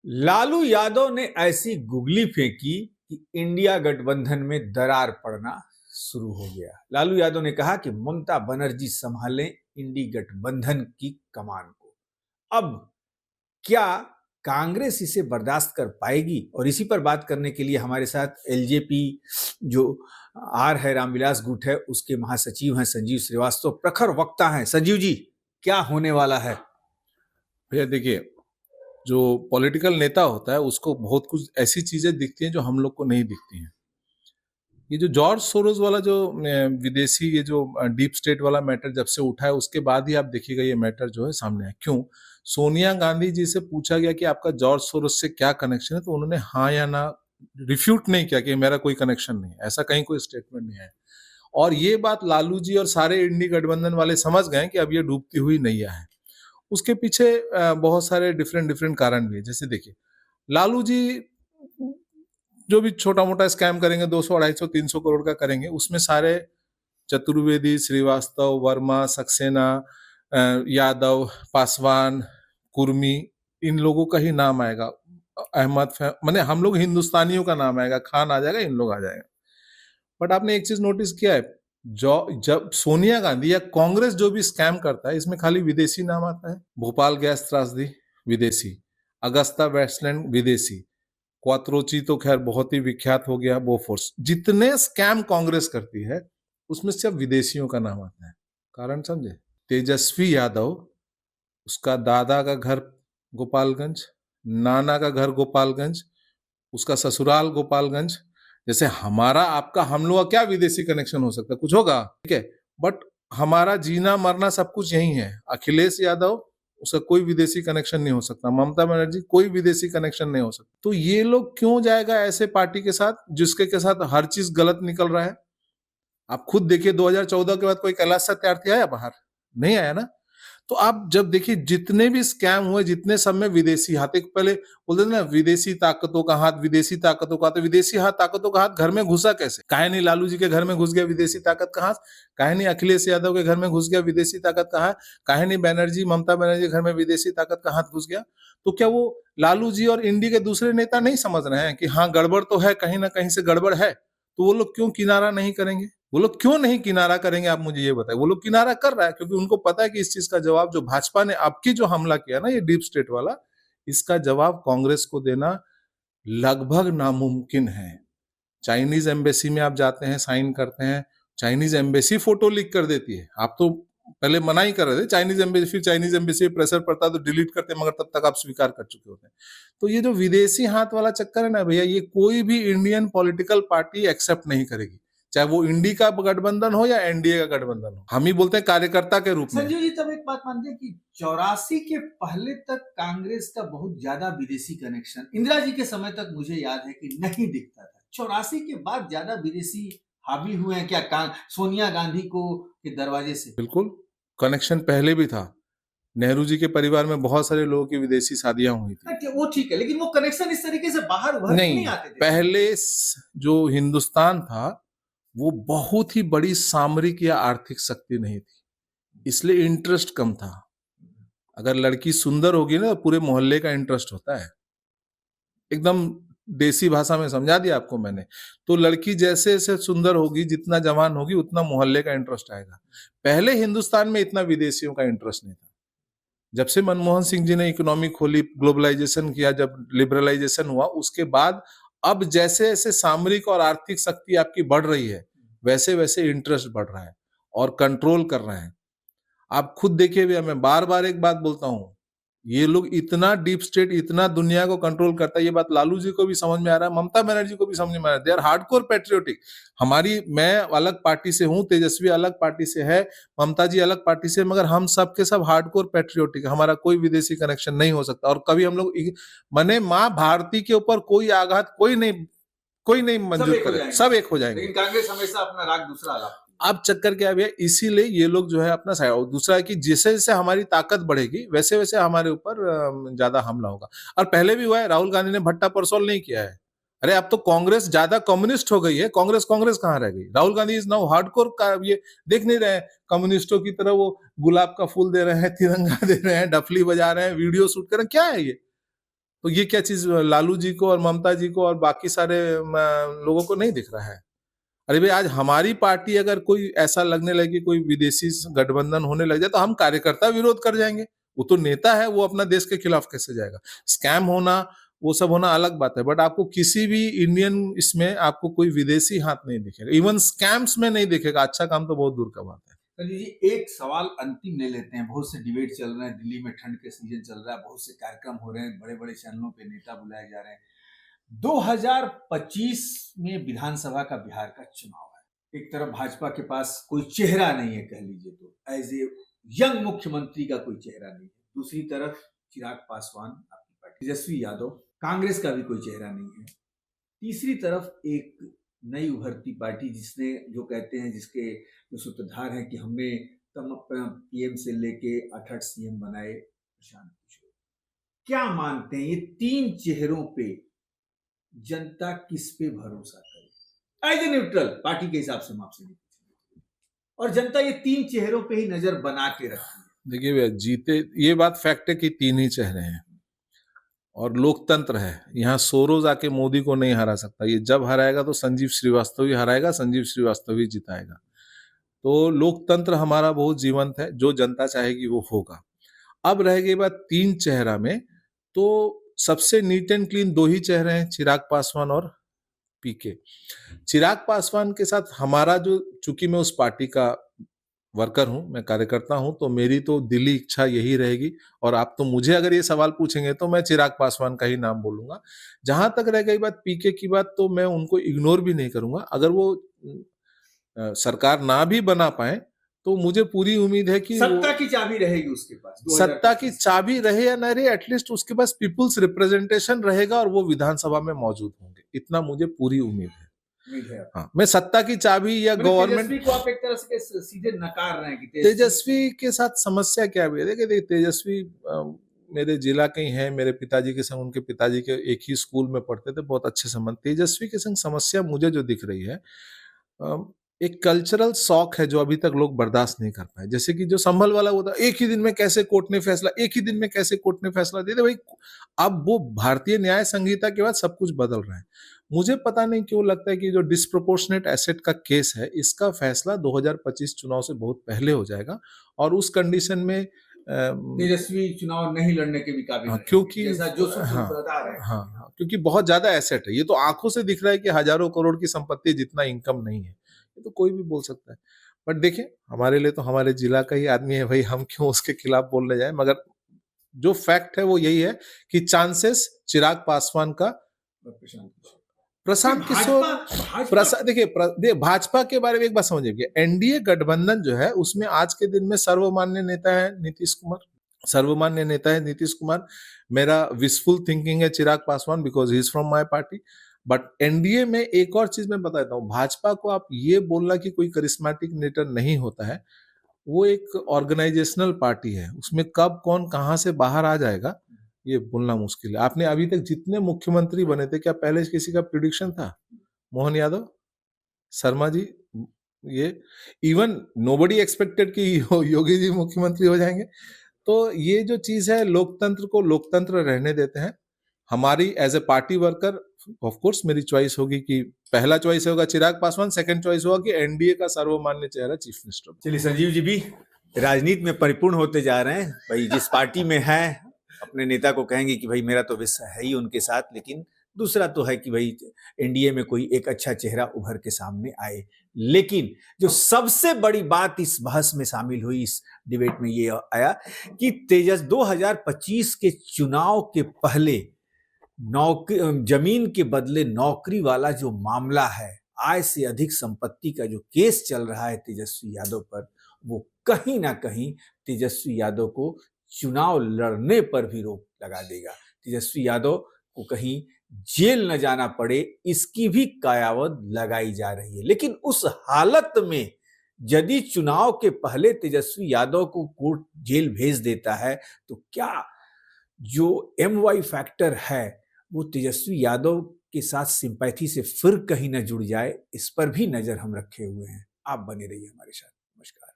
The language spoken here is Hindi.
लालू यादव ने ऐसी गुगली फेंकी कि इंडिया गठबंधन में दरार पड़ना शुरू हो गया। लालू यादव ने कहा कि ममता बनर्जी संभालें इंडी गठबंधन की कमान को। अब क्या कांग्रेस इसे बर्दाश्त कर पाएगी? और इसी पर बात करने के लिए हमारे साथ एलजेपी जो आर है, रामविलास गुट है, उसके महासचिव हैं संजीव श्रीवास्तव, प्रखर वक्ता हैं। संजीव जी, क्या होने वाला है? भैया देखिए, जो पॉलिटिकल नेता होता है उसको बहुत कुछ ऐसी चीजें दिखती हैं जो हम लोग को नहीं दिखती हैं। ये जो जॉर्ज सोरोस वाला जो विदेशी ये जो डीप स्टेट वाला मैटर जब से उठा है उसके बाद ही आप देखिएगा ये मैटर जो है सामने है। क्यों? सोनिया गांधी जी से पूछा गया कि आपका जॉर्ज सोरोस से क्या कनेक्शन है, तो उन्होंने हाँ या ना रिफ्यूट नहीं किया कि मेरा कोई कनेक्शन नहीं है, ऐसा कहीं कोई स्टेटमेंट नहीं है। और ये बात लालू जी और सारे इंडी गठबंधन वाले समझ गए कि अब ये डूबती हुई नैया है। उसके पीछे बहुत सारे डिफरेंट डिफरेंट कारण भी है। जैसे देखिए, लालू जी जो भी छोटा मोटा स्कैम करेंगे 200 250 300 करोड़ का करेंगे, उसमें सारे चतुर्वेदी, श्रीवास्तव, वर्मा, सक्सेना, यादव, पासवान, कुर्मी, इन लोगों का ही नाम आएगा। अहमद माने हम लोग हिंदुस्तानियों का नाम आएगा, खान आ जाएगा, इन लोग आ जाएगा। बट आपने एक चीज नोटिस किया है, जो जब सोनिया गांधी या कांग्रेस जो भी स्कैम करता है इसमें खाली विदेशी नाम आता है। भोपाल गैस त्रासदी विदेशी, अगस्ता वेस्टलैंड विदेशी, क्वात्रोची तो खैर बहुत ही विख्यात हो गया, बोफोर्स। जितने स्कैम कांग्रेस करती है उसमें सिर्फ विदेशियों का नाम आता है। कारण समझे? तेजस्वी यादव, उसका दादा का घर गोपालगंज, नाना का घर गोपालगंज, उसका ससुराल गोपालगंज। जैसे हमारा आपका हम लोग का क्या विदेशी कनेक्शन हो सकता है? कुछ होगा? ठीक है, बट हमारा जीना मरना सब कुछ यही है। अखिलेश यादव, उसका कोई विदेशी कनेक्शन नहीं हो सकता। ममता बनर्जी, कोई विदेशी कनेक्शन नहीं हो सकता। तो ये लोग क्यों जाएगा ऐसे पार्टी के साथ जिसके के साथ हर चीज गलत निकल रहा है? आप खुद देखिए, 2014 के बाद कोई कैलाश सत्यार्थी आया बाहर? नहीं आया ना। तो आप जब देखिए जितने भी स्कैम हुए, जितने सब में विदेशी हाथ, एक पहले बोलते थे ना विदेशी ताकतों का हाथ, विदेशी ताकतों का हाथ, तो विदेशी हाथ ताकतों का हाथ घर में घुसा कैसे? काहे नहीं लालू जी के घर में घुस गया विदेशी ताकत का हाथ? काहे नहीं अखिलेश यादव के घर में घुस गया विदेशी ताकत का हाथ? काहे नहीं बनर्जी, ममता बनर्जी के घर में विदेशी ताकत का हाथ घुस गया? तो क्या वो लालू जी और इंडी के दूसरे नेता नहीं समझ रहे हैं कि हाँ गड़बड़ तो है, कहीं ना कहीं से गड़बड़ है? तो वो लोग क्यों किनारा नहीं करेंगे? वो लोग क्यों नहीं किनारा करेंगे? आप मुझे ये बताएं। वो लोग किनारा कर रहा है क्योंकि उनको पता है कि इस चीज का जवाब जो भाजपा ने आपकी जो हमला किया ना, ये डीप स्टेट वाला, इसका जवाब कांग्रेस को देना लगभग नामुमकिन है। चाइनीज एम्बेसी में आप जाते हैं, साइन करते हैं, चाइनीज एम्बेसी फोटो लीक कर देती है। आप तो पहले मना ही कर रहे थे चाइनीज एम्बेसी, फिर चाइनीज एम्बेसी पे प्रेशर पड़ता तो डिलीट करते, मगर तब तक आप स्वीकार कर चुके होते हैं। तो ये जो विदेशी हाथ वाला चक्कर है ना भैया, ये कोई भी इंडियन पॉलिटिकल पार्टी एक्सेप्ट नहीं करेगी, चाहे वो इंडी का गठबंधन हो या एनडीए का गठबंधन हो। हम ही बोलते हैं कार्यकर्ता के रूप में। संजय जी, तब एक बात मानते हैं कि 84 के पहले तक कांग्रेस का बहुत ज्यादा विदेशी कनेक्शन इंदिरा जी के समय तक मुझे याद है कि नहीं दिखता था। 84 के बाद ज्यादा विदेशी हावी हुए हैं क्या सोनिया गांधी को के दरवाजे से? बिल्कुल, कनेक्शन पहले भी था। नेहरू जी के परिवार में बहुत सारे लोगों की विदेशी शादियां हुई थी। वो ठीक है, लेकिन वो कनेक्शन इस तरीके से बाहर उभर नहीं आते थे। पहले जो हिंदुस्तान था वो बहुत ही बड़ी सामरिक या आर्थिक शक्ति नहीं थी, इसलिए इंटरेस्ट कम था। अगर लड़की सुंदर होगी ना, पूरे मोहल्ले का इंटरेस्ट होता है। एकदम देसी भाषा में समझा दिया आपको मैंने। तो लड़की जैसे जैसे सुंदर होगी, जितना जवान होगी, उतना मोहल्ले का इंटरेस्ट आएगा। पहले हिंदुस्तान में इतना विदेशियों का इंटरेस्ट नहीं था। जब से मनमोहन सिंह जी ने इकोनॉमी खोली, ग्लोबलाइजेशन किया, जब लिबरलाइजेशन हुआ, उसके बाद अब जैसे जैसे सामरिक और आर्थिक शक्ति आपकी बढ़ रही है, वैसे वैसे इंटरेस्ट बढ़ रहा है और कंट्रोल कर रहे हैं। आप खुद देखिए भैया, मैं बार बार एक बात बोलता हूं, ये लोग इतना डीप स्टेट, इतना दुनिया को कंट्रोल करता है, ये बात लालू जी को भी समझ में आ रहा है, ममता बनर्जी को भी समझ में आ रहा है। They are hardcore patriotic. मैं अलग पार्टी से हूं, तेजस्वी अलग पार्टी से है, ममता जी अलग पार्टी से, मगर हम सब के सब हार्डकोर पैट्रियोटिक। हमारा कोई विदेशी कनेक्शन नहीं हो सकता। और कभी हम लोग मने माँ भारती के ऊपर कोई आघात कोई नहीं मंजूर करे, सब एक हो जाएंगे। लेकिन कांग्रेस हमेशा अपना राग दूसरा आलाप। अब चक्कर क्या है, इसीलिए ये लोग जो है अपना साइड। और दूसरा है कि जैसे जैसे हमारी ताकत बढ़ेगी वैसे वैसे हमारे ऊपर ज्यादा हमला होगा। और पहले भी हुआ है, राहुल गांधी ने भट्टा परसोल नहीं किया है। अरे अब तो कांग्रेस ज्यादा कम्युनिस्ट हो गई है। कांग्रेस कहां रह गई? Rahul Gandhi is now hardcore का। ये देख नहीं रहे कम्युनिस्टों की तरह वो गुलाब का फूल दे रहे हैं, तिरंगा दे रहे हैं, डफली बजा रहे हैं, वीडियो शूट कर रहे हैं, क्या है ये? तो ये क्या चीज लालू जी को और ममता जी को और बाकी सारे लोगों को नहीं दिख रहा है? अरे भाई, आज हमारी पार्टी अगर कोई ऐसा लगने लगे, कोई विदेशी गठबंधन होने लग जाए, तो हम कार्यकर्ता विरोध कर जाएंगे। वो तो नेता है, वो अपना देश के खिलाफ कैसे जाएगा? स्कैम होना, वो सब होना अलग बात है, बट आपको किसी भी इंडियन इसमें आपको कोई विदेशी हाथ नहीं दिखेगा, इवन स्कैम्स में नहीं दिखेगा। अच्छा काम तो बहुत दूर का बात है। संजय जी, एक सवाल अंतिम ले लेते हैं। बहुत से डिबेट चल रहे हैं, दिल्ली में ठंड के सीजन चल रहा है, बहुत से कार्यक्रम हो रहे हैं, बड़े बड़े चैनलों पे नेता बुलाए जा रहे हैं। 2025 में विधानसभा का बिहार का चुनाव है। एक तरफ भाजपा के पास कोई चेहरा नहीं है, कह लीजिए तो एज ए यंग मुख्यमंत्री का कोई चेहरा नहीं है। दूसरी तरफ चिराग पासवान आपकी पार्टी, तेजस्वी यादव, कांग्रेस का भी कोई चेहरा नहीं है। तीसरी तरफ एक नई उभरती पार्टी जिसने, जो कहते हैं, जिसके जो सूत्रधार हैं कि हमने पीएम से लेके 8 सीएम बनाए, प्रशांत किशोर। क्या मानते हैं, ये तीन चेहरों पे जनता किस पे भरोसा करे? एज ए न्यूट्रल पार्टी के हिसाब से हम आपसे नहीं पूछेंगे, और जनता ये तीन चेहरों पे ही नजर बना के रखी है। देखिए भैया, जीते, ये बात फैक्ट है कि तीन ही चेहरे हैं और लोकतंत्र है। यहाँ सोरोज आके मोदी को नहीं हरा सकता। ये जब हराएगा तो संजीव श्रीवास्तव ही हराएगा, संजीव श्रीवास्तव ही जिताएगा। तो लोकतंत्र हमारा बहुत जीवंत है, जो जनता चाहेगी वो होगा। अब रह गई बात तीन चेहरा में, तो सबसे नीट एंड क्लीन दो ही चेहरे हैं, चिराग पासवान और पीके। चिराग पासवान के साथ हमारा जो, चूंकि मैं उस पार्टी का वर्कर हूं, मैं कार्यकर्ता हूं, तो मेरी तो दिली इच्छा यही रहेगी। और आप तो मुझे अगर ये सवाल पूछेंगे तो मैं चिराग पासवान का ही नाम बोलूंगा। जहां तक रह गई बात पीके की बात, तो मैं उनको इग्नोर भी नहीं करूंगा। अगर वो सरकार ना भी बना पाए तो मुझे पूरी उम्मीद है कि सत्ता की चाबी रहेगी उसके पास। सत्ता की चाबी रहे या ना रहे, एटलीस्ट उसके पास पीपुल्स रिप्रेजेंटेशन रहेगा और वो विधानसभा में मौजूद होंगे, इतना मुझे पूरी उम्मीद है। हाँ, मैं सत्ता की चाबी या गवर्नमेंट को आप एक तरह से सीधे नकार रहे हैं कि तेजस्वी के साथ समस्या क्या है? देखिए, तेजस्वी मेरे जिला के ही हैं, मेरे पिताजी के संग, उनके पिताजी के एक ही स्कूल में पढ़ते थे, बहुत अच्छे संबंध। तेजस्वी के संग समस्या मुझे जो दिख रही है, एक कल्चरल शॉक है जो अभी तक लोग बर्दाश्त नहीं कर पाए। जैसे कि जो संभल वाला होता, एक ही दिन में कैसे कोर्ट ने फैसला, एक ही दिन में कैसे कोर्ट ने फैसला दे दे भाई। अब वो भारतीय न्याय संहिता के बाद सब कुछ बदल रहा है। मुझे पता नहीं क्यों लगता है कि जो डिस्प्रोपोर्शनेट एसेट का केस है, इसका फैसला 2025 चुनाव से बहुत पहले हो जाएगा। और उस कंडीशन में तेजस्वी चुनाव नहीं लड़ने के भी काबिल है, क्योंकि क्योंकि बहुत ज्यादा एसेट है। ये तो आंखों से दिख रहा है कि हजारों करोड़ की संपत्ति, जितना इनकम नहीं है। ये तो कोई भी बोल सकता है। बट देखिए, हमारे लिए तो हमारे जिला का ही आदमी है भाई, हम क्यों उसके खिलाफ बोलने जाए। मगर जो फैक्ट है वो यही है कि चांसेस चिराग पासवान का, प्रशांत किशोर, देखिए भाजपा के बारे में एक बात समझिए, एनडीए गठबंधन जो है उसमें आज के दिन में सर्वमान्य नेता है नीतीश कुमार। मेरा विशफुल थिंकिंग है Chirag Paswan, because he is from my party. But NDA में एक और चीज मैं बता देता हूँ, भाजपा को आप ये बोलना कि कोई करिश्मेटिक नेता नहीं होता है, वो एक ऑर्गेनाइजेशनल पार्टी है। उसमें कब कौन कहां से बाहर आ जाएगा ये बोलना मुश्किल है। आपने अभी तक जितने मुख्यमंत्री बने थे, क्या पहले किसी का प्रिडिक्शन था? मोहन यादव, शर्मा जी, ये इवन नोबडी एक्सपेक्टेड कि योगी जी मुख्यमंत्री हो जाएंगे। तो ये जो चीज है, लोकतंत्र को लोकतंत्र रहने देते हैं। हमारी as a party worker, of course मेरी चॉइस होगी कि पहला चॉइस होगा चिराग पासवान, सेकंड चॉइस होगा कि एनडीए का सर्वमान्य चेहरा चीफ मिनिस्टर। चलिए, संजीव जी भी राजनीति में परिपूर्ण होते जा रहे हैं भाई। जिस पार्टी में है, अपने नेता को कहेंगे कि भाई मेरा तो विश्वास है ही उनके साथ, लेकिन दूसरा तो है कि भाई एनडीए में कोई एक अच्छा चेहरा उभर के सामने आए। लेकिन जो सबसे बड़ी बात इस बहस में शामिल हुई, इस डिबेट में, ये आया कि 2025 के चुनाव के पहले जमीन के बदले नौकरी वाला जो मामला है, आय से अधिक संपत्ति का जो केस चल रहा है तेजस्वी यादव पर, वो कहीं ना कहीं तेजस्वी यादव को चुनाव लड़ने पर भी रोक लगा देगा। तेजस्वी यादव को कहीं जेल न जाना पड़े, इसकी भी कयावत लगाई जा रही है। लेकिन उस हालत में यदि चुनाव के पहले तेजस्वी यादव को कोर्ट जेल भेज देता है, तो क्या जो MY फैक्टर है वो तेजस्वी यादव के साथ सिंपैथी से फिर कहीं न जुड़ जाए, इस पर भी नजर हम रखे हुए हैं। आप बने रहिए हमारे साथ। नमस्कार।